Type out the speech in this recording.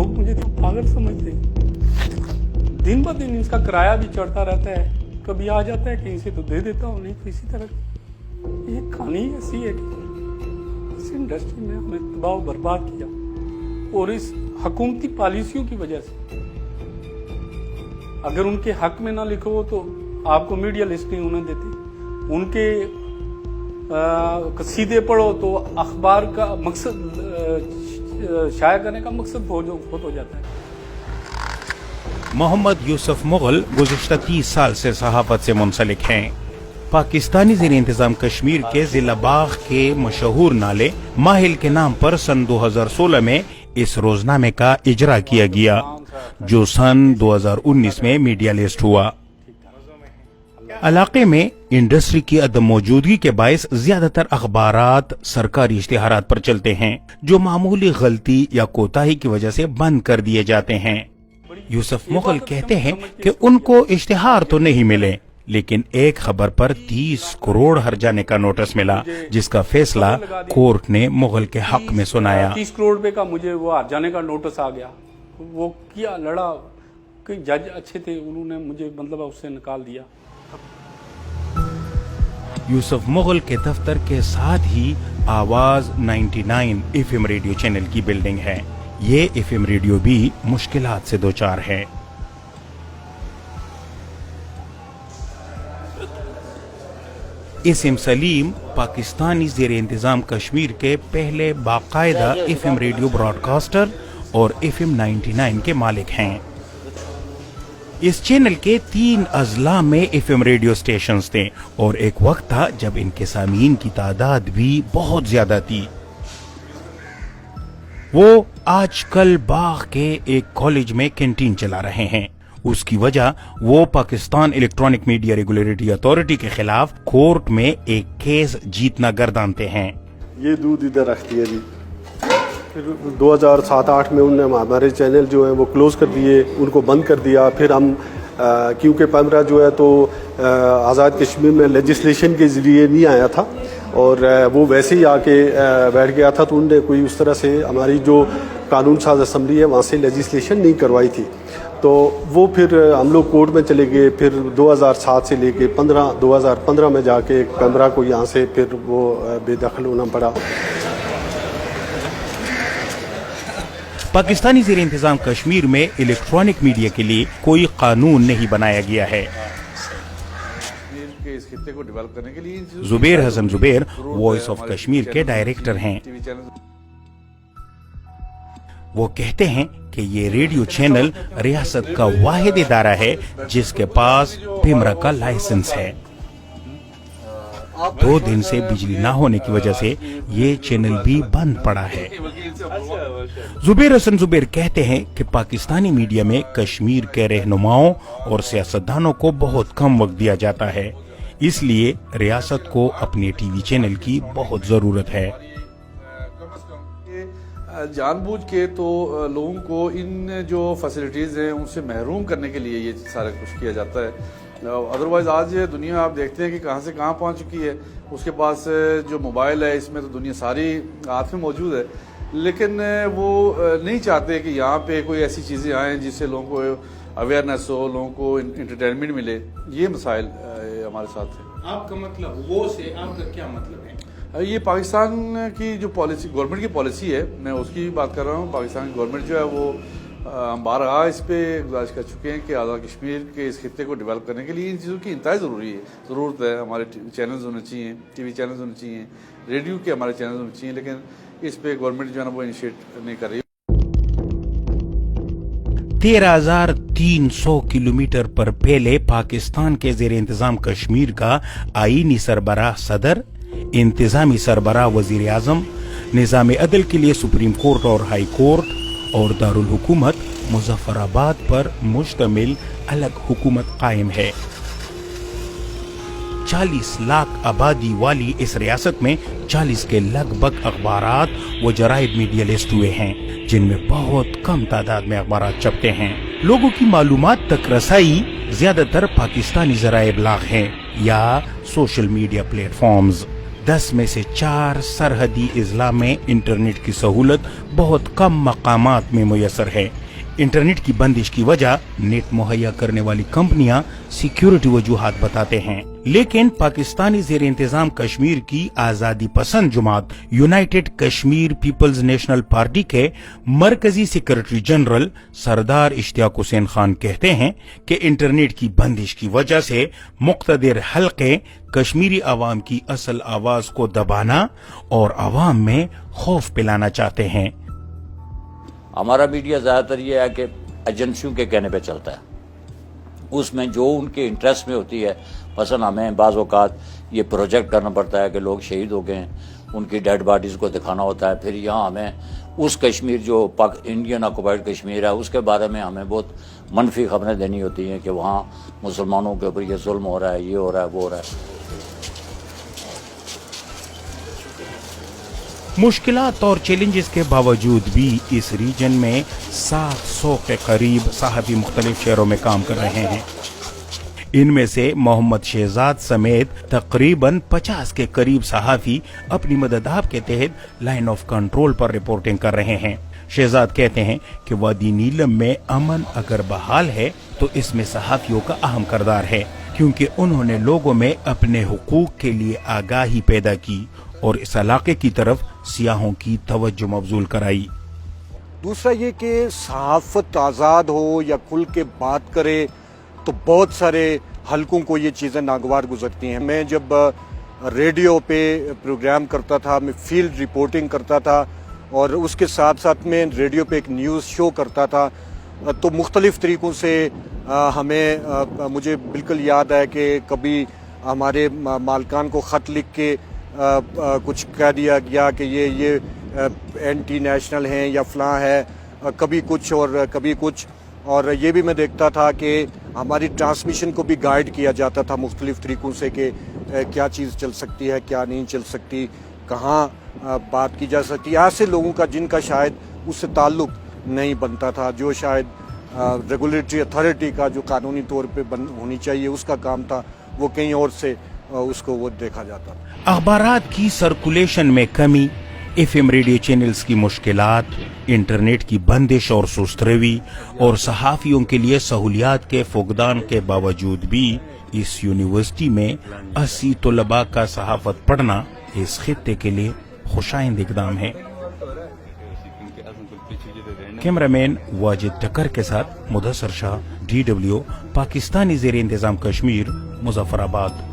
लोग मुझे तो पागल समझते हैं। दिन ब दिन इसका किराया भी चढ़ता रहता है, कभी आ जाता है कहीं से तो दे देता हूँ, नहीं तो इसी तरह ये कहानी ऐसी है कि इस इंडस्ट्री में हमें तबाह बर्बाद किया और इस हुकूमती पॉलिसियों की वजह से। अगर उनके हक में ना लिखो तो आपको मीडिया लिस्ट नहीं होने देती, उनके सीधे पढ़ो तो अखबार का मकसद शाया करने का मकसद हो जाता है। मोहम्मद यूसुफ मुगल गुज़िश्ता 30 साल से सहाफत से मुंसलिक हैं। पाकिस्तानी ज़ेर इंतज़ाम कश्मीर के जिला बाग के मशहूर नाले माहिल के नाम पर सन 2016 में इस रोजनामे का इजरा किया गया, जो सन 2019 में मीडिया लिस्ट हुआ। इलाके में इंडस्ट्री की अदम मौजूदगी के बायस ज्यादातर अखबारात सरकारी इश्तिहारात पर चलते हैं, जो मामूली गलती या कोताही की वजह से बंद कर दिए जाते हैं। यूसुफ मुगल कहते हैं कि उनको इश्तिहार तो नहीं मिले, लेकिन एक खबर पर 30 करोड़ हर्जाने का नोटिस मिला, जिसका फैसला कोर्ट ने मुगल के हक में सुनाया। 30 करोड़ रुपए का मुझे वो हर्जाने का नोटिस आ गया, वो किया लड़ा, कई जज अच्छे थे, उन्होंने मुझे मतलब उससे निकाल दिया। यूसुफ मुगल के दफ्तर के साथ ही आवाज 99 एफएम रेडियो चैनल की बिल्डिंग है। ये एफएम रेडियो भी मुश्किलात से दो चार है। इस्म सलीम पाकिस्तानी ज़ेर इंतज़ाम कश्मीर के पहले बाकायदा एफएम रेडियो ब्रॉडकास्टर और एफएम 99 के मालिक हैं। इस चैनल के 3 अजला में एफएम रेडियो स्टेशंस थे और एक वक्त था जब इनके सामीन की तादाद भी बहुत ज्यादा थी। वो आजकल बाग के एक कॉलेज में कैंटीन चला रहे हैं। उसकी वजह वो Pakistan electronic media regulatory authority के खिलाफ कोर्ट में एक केस जीतना गर्दानते हैं। ये दूध इधर रखती है जी। फिर 2007-8 में उन्होंने हमारे चैनल जो है वो क्लोज कर दिए, उनको बंद कर दिया। फिर हम क्योंकि 15 जो है तो आज़ाद कश्मीर में लेजिस्लेशन के ज़रिए नहीं आया था और वो वैसे ही आके बैठ गया था, तो उनने कोई उस तरह से हमारी जो कानून साज असम्बली है वहाँ से लेजिस्लेशन नहीं करवाई थी। तो वो फिर हम लोग कोर्ट में चले गए। फिर 2007 से लेके 2015 में जाके कैमरा को यहाँ से फिर वो बेदखल होना पड़ा। पाकिस्तानी ज़ेर इंतज़ाम कश्मीर में इलेक्ट्रॉनिक मीडिया के लिए कोई कानून नहीं बनाया गया है। जुबैर हसन जुबैर वॉइस ऑफ कश्मीर के डायरेक्टर हैं। वो कहते हैं कि ये रेडियो चैनल रियासत का वाहिद इदारा है जिसके पास पिमरा का लाइसेंस है। 2 दिन से बिजली न होने की वजह से ये चैनल भी बंद पड़ा है। जुबैर हसन जुबैर कहते हैं कि पाकिस्तानी मीडिया में कश्मीर के रहनुमाओं और सियासतदानों को बहुत कम वक्त दिया जाता है, इसलिए रियासत को अपने टीवी चैनल की बहुत जरूरत है। जानबूझ के तो लोगों को इन जो फैसिलिटीज़ हैं उनसे महरूम करने के लिए ये सारा कुछ किया जाता है। अदरवाइज़ आज दुनिया आप देखते हैं कि कहाँ से कहाँ पहुँच चुकी है। उसके पास जो मोबाइल है इसमें तो दुनिया सारी हाथ में मौजूद है, लेकिन वो नहीं चाहते कि यहाँ पे कोई ऐसी चीज़ें आएँ जिससे लोगों को अवेयरनेस हो, लोगों को इंटरटेनमेंट मिले। ये मसाइल हमारे साथ है। आपका मतलब वो से आपका क्या मतलब है? ये पाकिस्तान की जो पॉलिसी, गवर्नमेंट की पॉलिसी है, मैं उसकी बात कर रहा हूँ। पाकिस्तान की गवर्नमेंट जो है वो हम बारहा इस पे गुजारिश कर चुके हैं कि आज़ाद कश्मीर के इस खित्ते को डेवलप करने के लिए इन चीज़ों की इंतहाई ज़रूरत है। हमारे चैनल्स होने चाहिए, टीवी चैनल्स होने चाहिए, रेडियो के हमारे चैनल्स होने चाहिए, लेकिन इस पे गवर्नमेंट जो है ना वो इनिशिएट नहीं कर रही। 13,300 किलोमीटर पर फैले पाकिस्तान के ज़ेर इंतज़ाम कश्मीर का आईनी सरबराह सदर, इंतज़ामी सरबराह वज़ीर आज़म, निज़ाम अदल के लिए सुप्रीम कोर्ट और हाई कोर्ट और दारुल हुकूमत मुजफ्फराबाद पर मुश्तमिल अलग हुकूमत कायम है। 40 लाख आबादी वाली इस रियासत में 40 के लगभग अखबारात व जराइद मीडिया लिस्ट हुए हैं, जिनमें बहुत कम तादाद में अखबारात छपते हैं। लोगों की मालूमात तक रसाई ज्यादातर पाकिस्तानी ज़राए इब्लाग हैं या सोशल मीडिया प्लेटफॉर्म्स। 10 में से 4 सरहदी अजला में इंटरनेट की सहूलत बहुत कम मकामात में मुयसर है। इंटरनेट की बंदिश की वजह नेट मुहैया करने वाली कंपनियां सिक्योरिटी वजूहात बताते हैं, लेकिन पाकिस्तानी ज़ेर इंतजाम कश्मीर की आजादी पसंद जमात united Kashmir people's national party के मरकजी सेक्रेटरी जनरल सरदार इश्तियाक हुसैन खान कहते हैं कि इंटरनेट की बंदिश की वजह से मुख्तदिर हल्के कश्मीरी अवाम की असल आवाज को दबाना और अवाम में खौफ पिलाना चाहते हैं। हमारा मीडिया ज़्यादातर ये है कि एजेंसियों के कहने पे चलता है, उसमें जो उनके इंटरेस्ट में होती है। मसलन हमें बाज़ औक़ात ये प्रोजेक्ट करना पड़ता है कि लोग शहीद हो गए हैं, उनकी डेड बॉडीज़ को दिखाना होता है। फिर यहाँ हमें उस कश्मीर जो इंडियन ऑक्युपाइड कश्मीर है उसके बारे में हमें बहुत मनफी खबरें देनी होती हैं कि वहाँ मुसलमानों के ऊपर ये जुल्म हो रहा है, ये हो रहा है, वो हो रहा है। मुश्किलात और चैलेंजेस के बावजूद भी इस रीजन में 700 के करीब सहाफ़ी मुख्तलिफ शहरों में काम कर रहे हैं। इनमें से मोहम्मद शहजाद समेत तकरीबन 50 के करीब सहाफ़ी अपनी मददाब के तहत लाइन ऑफ कंट्रोल पर रिपोर्टिंग कर रहे हैं। शहजाद कहते हैं कि वादी नीलम में अमन अगर बहाल है तो इसमें सहाफ़ियों का अहम किरदार है, क्योंकि उन्होंने लोगों में अपने हुकूक के लिए आगाही पैदा की और इस इलाके की तरफ सियाहों की तवज्जो मबजूल कराई। दूसरा ये कि सहाफ़त आज़ाद हो या खुल के बात करे तो बहुत सारे हलकों को ये चीज़ें नागवार गुजरती हैं। मैं जब रेडियो पे प्रोग्राम करता था, मैं फील्ड रिपोर्टिंग करता था और उसके साथ साथ में रेडियो पे एक न्यूज़ शो करता था, तो मुख्तलिफ़ तरीक़ों से मुझे बिल्कुल याद है कि कभी हमारे मालकान को ख़त लिख के कुछ कह दिया गया कि ये एंटी नेशनल हैं या फ़लाँ है, कभी कुछ और कभी कुछ। और ये भी मैं देखता था कि हमारी ट्रांसमिशन को भी गाइड किया जाता था मुख्तलिफ़ तरीक़ों से कि क्या चीज़ चल सकती है, क्या नहीं चल सकती, कहाँ बात की जा सकती है। ऐसे लोगों का जिनका शायद उससे ताल्लुक़ नहीं बनता था, जो शायद रेगुलेटरी अथॉरिटी का जो कानूनी तौर पे होनी चाहिए उसका काम था, वो कहीं और से उसको वो देखा जाता था। अखबारात की सर्कुलेशन में कमी, एफएम रेडियो चैनल्स की मुश्किलात, इंटरनेट की बंदिश और सुस्तरवी और सहाफ़ियों के लिए सहूलियात के फुकदान के बावजूद भी इस यूनिवर्सिटी में 80 तलबा का सहाफ़त पढ़ना इस खित्ते के लिए खुशाइंद इक़दाम है। कैमरामैन वाजिद टकर के साथ मुदस्सर शाह, DW, पाकिस्तानी ज़ेर इंतज़ाम कश्मीर, मुज़फ्फराबाद।